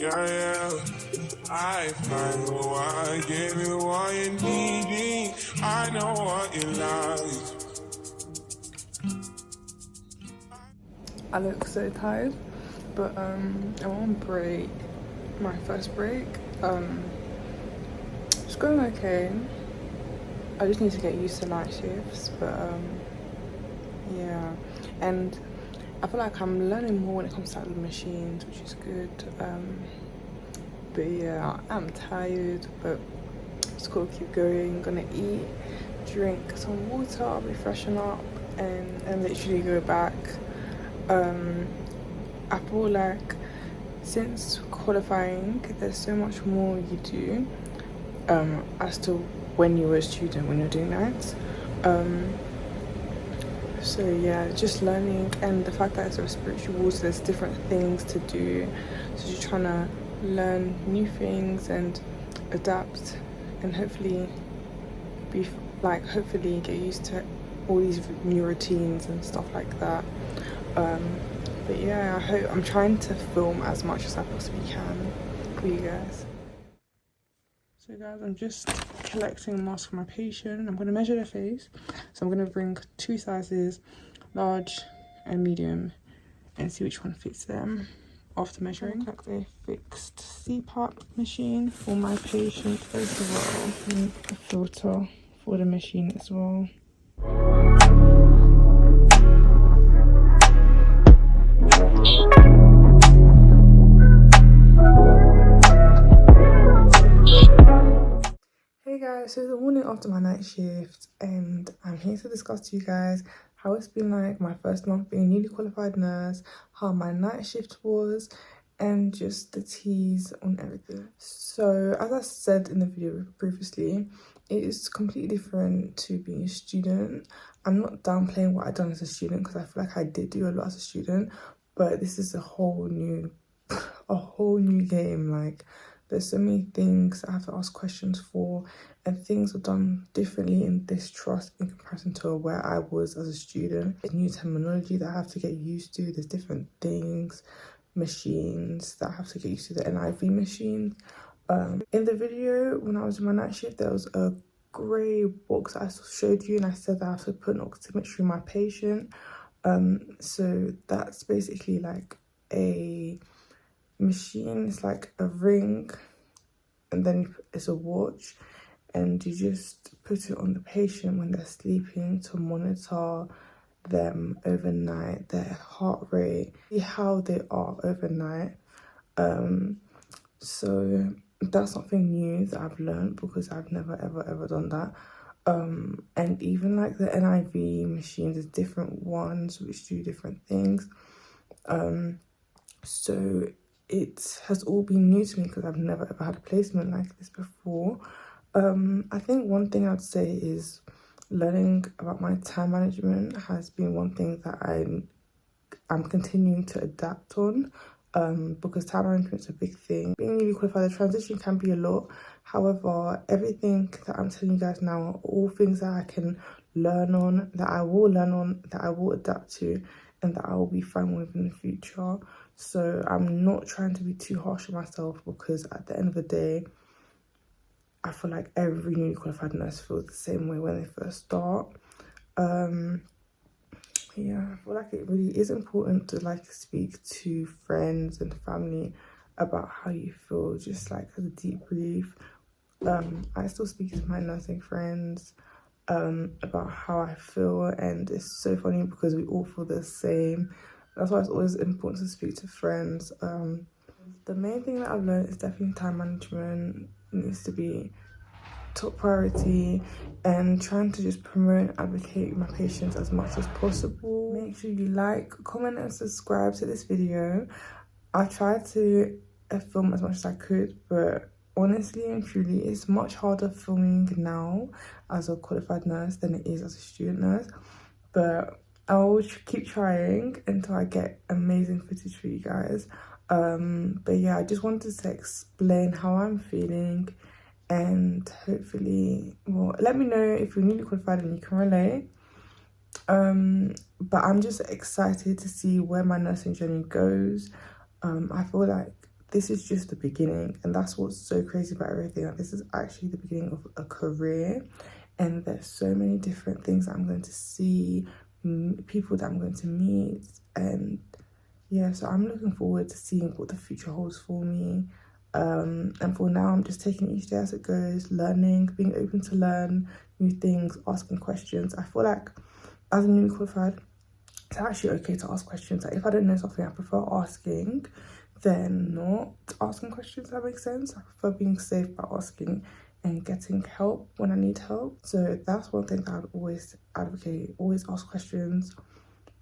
Yeah, yeah. I find who I give you what you need. I know what you like. I look so tired, but I'm on break. My first break. It's going okay. I just need to get used to night shifts, but yeah. And I feel like I'm learning more when it comes to the machines, which is good. But yeah, I'm tired, but just gotta keep going. Gonna eat, drink some water, I'll be freshen up, and literally go back. I feel like since qualifying, there's so much more you do as to when you were a student, when you're doing nights. So yeah, just learning, and the fact that it's a spiritual water, there's different things to do. So just trying to learn new things and adapt, and hopefully hopefully get used to all these new routines and stuff like that. But yeah, I'm trying to film as much as I possibly can for you guys. So guys, I'm just collecting a mask for my patient. I'm going to measure their face. So I'm going to bring 2 sizes, large and medium, and see which one fits them. After measuring, I collect a fixed CPAP machine for my patient as well, and a filter for the machine as well. Hey guys, so the morning after my night shift, and I'm here to discuss to you guys how it's been like my first month being a newly qualified nurse, how my night shift was, and just the teas on everything. So as I said in the video previously, it is completely different to being a student. I'm not downplaying what I've done as a student, because I feel like I did do a lot as a student, but this is a whole new game. Like, there's so many things I have to ask questions for, and things are done differently in this trust in comparison to where I was as a student. There's new terminology that I have to get used to. There's different things, machines that I have to get used to, the NIV machine. In the video, when I was in my night shift, there was a grey box I showed you, and I said that I have to put an oximetry in my patient. So that's basically like a machine. It's like a ring, and then it's a watch, and you just put it on the patient when they're sleeping to monitor them overnight, their heart rate, see how they are overnight. So that's something new that I've learned, because I've never ever done that. And even like the NIV machines, there's different ones which do different things. So it has all been new to me, because I've never ever had a placement like this before. I think one thing I'd say is learning about my time management has been one thing that I'm continuing to adapt on, because time management is a big thing. Being newly qualified, the transition can be a lot. However, everything that I'm telling you guys now are all things that I can learn on, that I will learn on, that I will adapt to, and that I will be fine with in the future. So I'm not trying to be too harsh on myself, because at the end of the day, I feel like every newly qualified nurse feels the same way when they first start. Yeah, I feel like it really is important to like speak to friends and family about how you feel, just like as a debrief. I still speak to my nursing friends about how I feel, and it's so funny because we all feel the same. That's why it's always important to speak to friends. The main thing that I've learned is definitely time management. It needs to be top priority, and trying to just promote and advocate my patients as much as possible. Make sure you like, comment and subscribe to this video. I tried to film as much as I could, but honestly and truly, it's much harder filming now as a qualified nurse than it is as a student nurse. But I'll keep trying until I get amazing footage for you guys. But yeah, I just wanted to explain how I'm feeling, and hopefully, well, let me know if you're newly qualified and you can relate. But I'm just excited to see where my nursing journey goes. I feel like this is just the beginning, and that's what's so crazy about everything. Like, this is actually the beginning of a career, and there's so many different things that I'm going to see, people that I'm going to meet, and yeah, so I'm looking forward to seeing what the future holds for me. And for now, I'm just taking each day as it goes, learning, being open to learn new things, asking questions. I feel like as a newly qualified, it's actually okay to ask questions. Like, if I don't know something, I prefer asking than not asking questions. That makes sense. I prefer being safe by asking and getting help when I need help. So that's one thing that I'd always advocate. Always ask questions.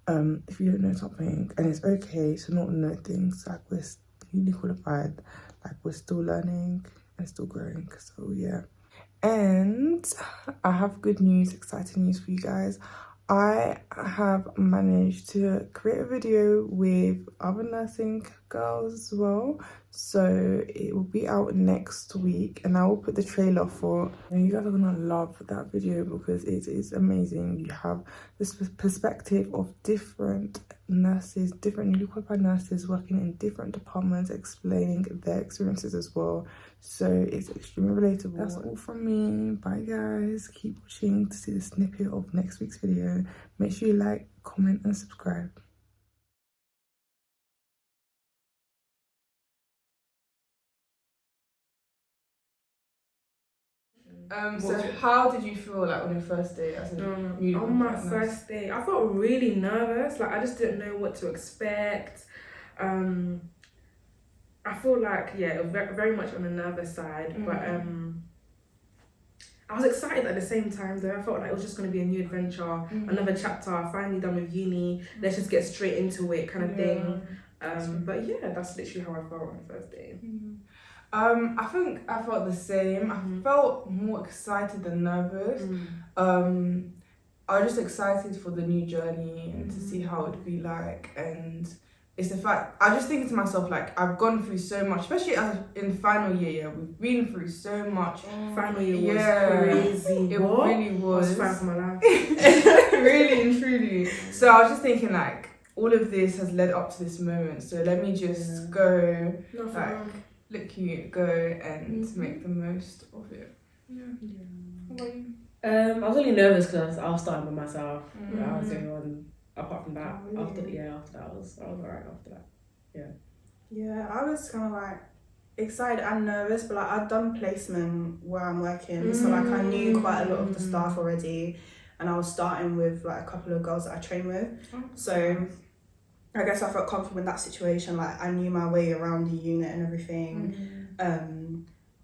If you don't know something, and it's okay to not know things. Like, we're newly qualified, like, we're still learning and still growing. So yeah, and I have good news, exciting news for you guys. I have managed to create a video with other nursing girls as well, so it will be out next week, and I will put the trailer for, and you guys are gonna love that video because it is amazing. You have this perspective of different nurses, different newly qualified nurses working in different departments, explaining their experiences as well. So it's extremely relatable. That's all from me. Bye guys. Keep watching to see the snippet of next week's video. Make sure you like, comment and subscribe. So how did you feel like on your first day as a newly on my qualified nurse? first day, I felt really nervous. Like, I just didn't know what to expect. I feel like, yeah, very much on the nervous side, but I was excited at the same time though. I felt like it was just going to be a new adventure, another chapter, finally done with uni, let's just get straight into it kind of thing. But yeah, that's literally how I felt on the first day. I think I felt the same. I felt more excited than nervous. I was just excited for the new journey and to see how it'd be like, and it's the fact, I was just thinking to myself, like, I've gone through so much, especially in final year, yeah, we've been through so much. Final year was crazy. It really was. I was fighting for my life. Really and truly. So I was just thinking, like, all of this has led up to this moment, so let me just go, look cute, go and make the most of it. What about you? I was really nervous because I was starting by myself. I was the only one. Apart from that, after that, I was alright after that. Yeah, I was kind of like excited and nervous, but like I'd done placement where I'm working, so like I knew quite a lot of the staff already, and I was starting with like a couple of girls that I train with. So I guess I felt comfortable in that situation. Like, I knew my way around the unit and everything.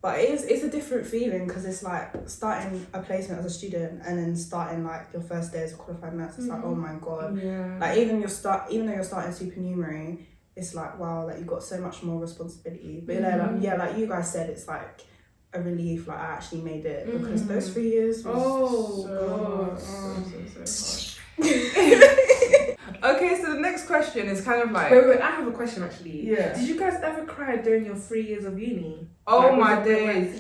But it's a different feeling because it's like starting a placement as a student and then starting like your first day as a qualified nurse. It's like, oh my god. Like, even though you're starting supernumerary, it's like, wow, like you've got so much more responsibility. But like you guys said, it's like a relief. Like, I actually made it because those 3 years was so Okay, so the next question is kind of like... Wait, I have a question actually. Yeah. Did you guys ever cry during your 3 years of uni? Oh my days.